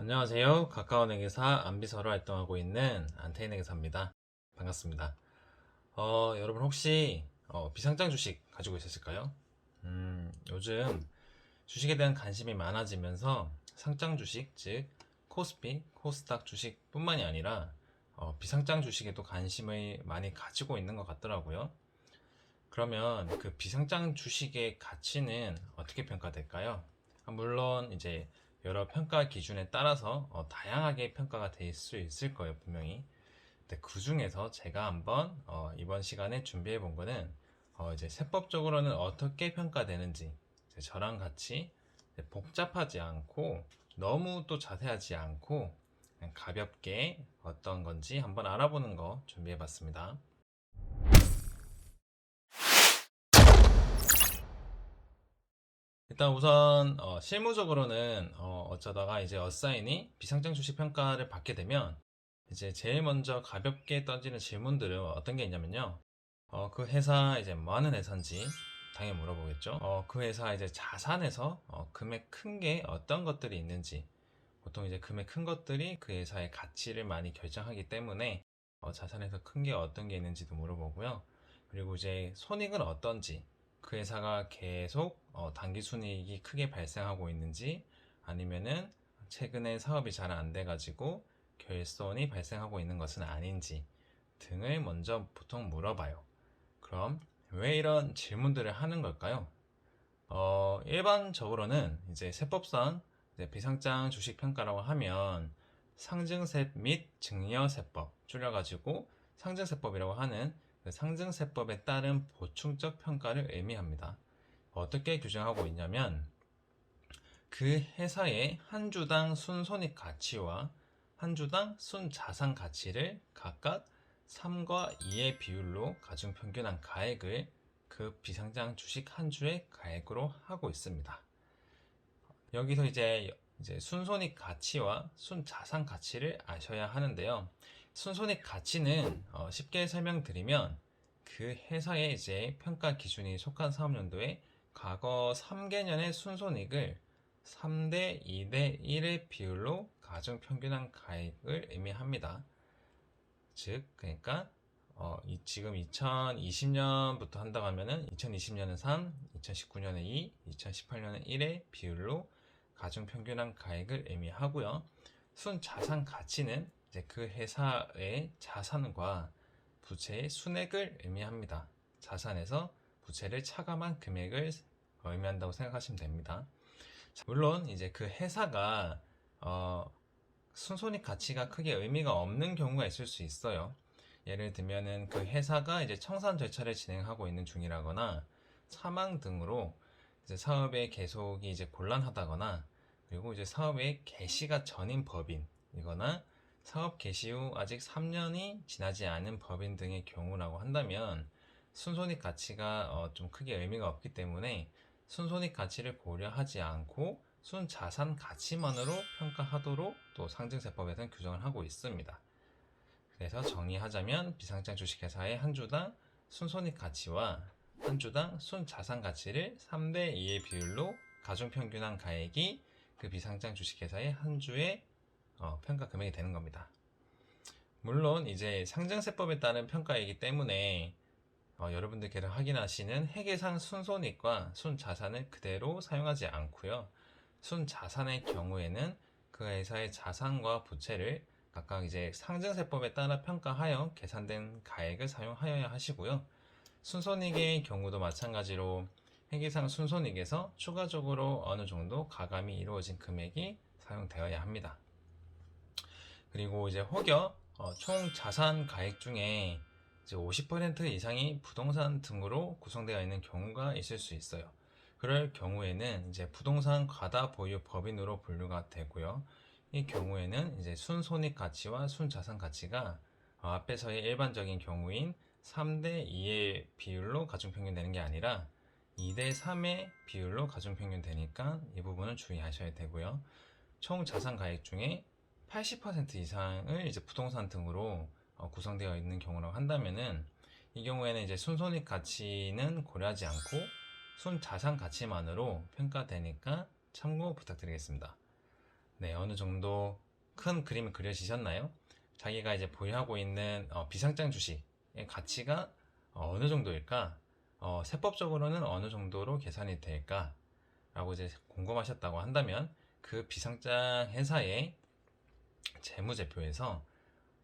안녕하세요. 가까운 회계사 안비서로 활동하고 있는 안태인 회계사입니다. 반갑습니다. 여러분 혹시 비상장 주식 가지고 있으실까요? 요즘 주식에 대한 관심이 많아지면서 상장 주식, 즉 코스피, 코스닥 주식뿐만이 아니라 비상장 주식에도 관심을 많이 가지고 있는 것 같더라고요. 그러면 그 비상장 주식의 가치는 어떻게 평가될까요? 물론 이제 여러 평가 기준에 따라서 다양하게 평가가 될 수 있을 거예요, 분명히. 근데 그 중에서 제가 한번 이번 시간에 준비해 본 거는 이제 세법적으로는 어떻게 평가되는지 이제 저랑 같이 이제 복잡하지 않고 너무 또 자세하지 않고 그냥 가볍게 어떤 건지 한번 알아보는 거 준비해 봤습니다. 일단 우선 실무적으로는 어쩌다가 이제 어사인이 비상장 주식 평가를 받게 되면 이제 제일 먼저 가볍게 던지는 질문들은 어떤 게 있냐면요. 그 회사 이제 뭐 하는 회사인지 당연히 물어보겠죠. 그 회사 이제 자산에서 금액 큰 게 어떤 것들이 있는지, 보통 이제 금액 큰 것들이 그 회사의 가치를 많이 결정하기 때문에 자산에서 큰 게 어떤 게 있는지도 물어보고요. 그리고 이제 손익은 어떤지, 그 회사가 계속 단기 순이익이 크게 발생하고 있는지, 아니면은 최근에 사업이 잘 안 돼가지고 결손이 발생하고 있는 것은 아닌지 등을 먼저 보통 물어봐요. 그럼 왜 이런 질문들을 하는 걸까요? 일반적으로는 이제 세법상 이제 비상장 주식 평가라고 하면 상증세 및 증여세법 줄여가지고 상증세법이라고 하는 그 상증세법에 따른 보충적 평가를 의미합니다. 어떻게 규정하고 있냐면 그 회사의 한 주당 순손익 가치와 한 주당 순자산 가치를 각각 3과 2의 비율로 가중평균한 가액을 그 비상장 주식 한 주의 가액으로 하고 있습니다. 여기서 이제 순손익 가치와 순자산 가치를 아셔야 하는데요. 순손익 가치는 쉽게 설명드리면 그 회사의 이제 평가 기준이 속한 사업연도에 과거 3개년의 순손익을 3대 2대 1의 비율로 가중평균한 가액을 의미합니다. 즉, 그러니까 지금 2020년부터 한다고 하면은 2020년은 3, 2019년에 2, 2018년에 1의 비율로 가중평균한 가액을 의미하고요. 순자산 가치는 이제 그 회사의 자산과 부채의 순액을 의미합니다. 자산에서 부채를 차감한 금액을 의미한다고 생각하시면 됩니다. 물론 이제 그 회사가 순손익 가치가 크게 의미가 없는 경우가 있을 수 있어요. 예를 들면은 그 회사가 이제 청산 절차를 진행하고 있는 중이라거나 사망 등으로 이제 사업의 계속이 이제 곤란하다거나, 그리고 이제 사업의 개시가 전인 법인이거나 사업 개시 후 아직 3년이 지나지 않은 법인 등의 경우라고 한다면 순손익 가치가 좀 크게 의미가 없기 때문에 순손익 가치를 고려하지 않고 순자산 가치만으로 평가하도록 또 상증세법에서는 규정을 하고 있습니다. 그래서 정리하자면 비상장 주식회사의 한 주당 순손익 가치와 한 주당 순자산 가치를 3대 2의 비율로 가중평균한 가액이 그 비상장 주식회사의 한 주의 평가 금액이 되는 겁니다. 물론 이제 상장세법에 따른 평가이기 때문에 여러분들께서 확인하시는 회계상 순손익과 순자산을 그대로 사용하지 않고요. 순자산의 경우에는 그 회사의 자산과 부채를 각각 이제 상증세법에 따라 평가하여 계산된 가액을 사용하여야 하시고요. 순손익의 경우도 마찬가지로 회계상 순손익에서 추가적으로 어느 정도 가감이 이루어진 금액이 사용되어야 합니다. 그리고 이제 혹여 총 자산 가액 중에 이제 50% 이상이 부동산 등으로 구성되어 있는 경우가 있을 수 있어요. 그럴 경우에는 이제 부동산 과다 보유 법인으로 분류가 되고요. 이 경우에는 이제 순손익 가치와 순자산 가치가 앞에서의 일반적인 경우인 3대 2의 비율로 가중평균되는 게 아니라 2대 3의 비율로 가중평균 되니까 이 부분을 주의하셔야 되고요. 총 자산 가액 중에 80% 이상을 이제 부동산 등으로 구성되어 있는 경우라고 한다면은 이 경우에는 이제 순손익 가치는 고려하지 않고 순자산 가치만으로 평가되니까 참고 부탁드리겠습니다. 네, 어느 정도 큰 그림이 그려지셨나요? 자기가 이제 보유하고 있는 비상장 주식의 가치가 어느 정도일까? 세법적으로는 어느 정도로 계산이 될까? 라고 이제 궁금하셨다고 한다면 그 비상장 회사의 재무제표에서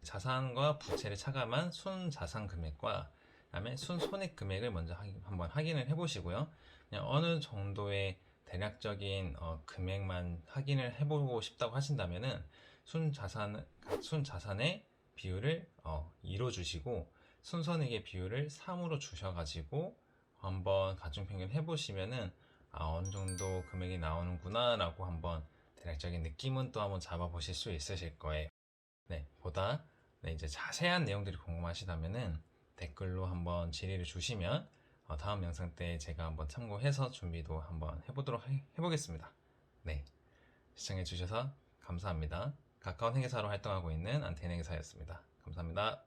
자산과 부채를 차감한 순자산 금액과 그다음에 순손익 금액을 먼저 한번 확인을 해보시고요. 그냥 어느 정도의 대략적인 금액만 확인을 해보고 싶다고 하신다면은 순자산의 비율을 2로 주시고 순손익의 비율을 3으로 주셔가지고 한번 가중평균 해보시면은 어느 정도 금액이 나오는구나 라고 한번 대략적인 느낌은 또 한번 잡아보실 수 있으실 거예요. 네, 보다 네, 이제 자세한 내용들이 궁금하시다면은 댓글로 한번 질의를 주시면 다음 영상 때 제가 한번 참고해서 준비도 한번 해보겠습니다. 네, 시청해주셔서 감사합니다. 가까운 회계사로 활동하고 있는 안테인 회계사였습니다. 감사합니다.